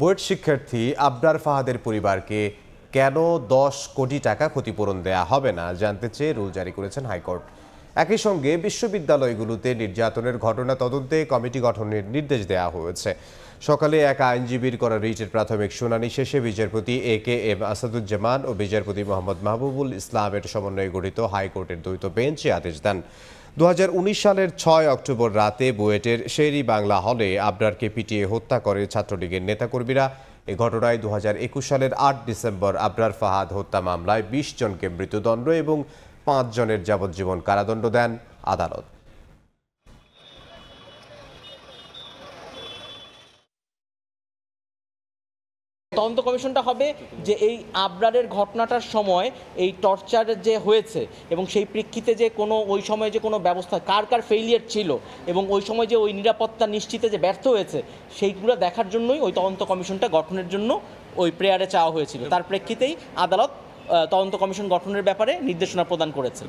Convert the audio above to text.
বুয়েট শিক্ষার্থী আবরার ফাহাদের পরিবারকে কেন 10 কোটি টাকা ক্ষতিপূরণ দেয়া হবে না জানতে চেয়ে রুল জারি করেছেন হাইকোর্ট। একই সঙ্গে বিশ্ববিদ্যালয়গুলোতে নির্যাতনের ঘটনা তদন্তে কমিটি গঠনের নির্দেশ দেওয়া হয়েছে। সকালে এক আইনজীবীর করা রিটের প্রাথমিক শুনানি শেষে বিচারপতি AK-M আসাদুজ্জামান ও বিচারপতি মোহাম্মদ মাহবুবুল ইসলামের সমন্বয়ে গঠিত হাইকোর্টের দ্বৈত বেঞ্চ এ আদেশ দেন। 2019 সালের 6 অক্টোবর রাতে বুয়েটের শেরি বাংলা হলে আবরারকে পিটিয়ে হত্যা করে ছাত্রলীগের নেতাকর্মীরা। এ ঘটনায় 2021 সালের 8 ডিসেম্বর আবরার ফাহাদ হত্যা মামলায় 20 জনকে মৃত্যুদণ্ড এবং 5 জনের যাবজ্জীবন কারাদণ্ড দেন আদালত। তদন্ত কমিশনটা হবে যে এই আবরারের ঘটনাটার সময় এই টর্চার যে হয়েছে এবং সেই প্রেক্ষিতে যে কোনো ওই সময় যে কোনো ব্যবস্থা কার কার ফেইলিয়ার ছিল এবং ওই সময় যে ওই নিরাপত্তা নিশ্চিতে যে ব্যর্থ হয়েছে সেইগুলো দেখার জন্যই ওই তদন্ত কমিশনটা গঠনের জন্য ওই প্রেয়ারে চাওয়া হয়েছিল। তার প্রেক্ষিতেই আদালত তদন্ত কমিশন গঠনের ব্যাপারে নির্দেশনা প্রদান করেছে।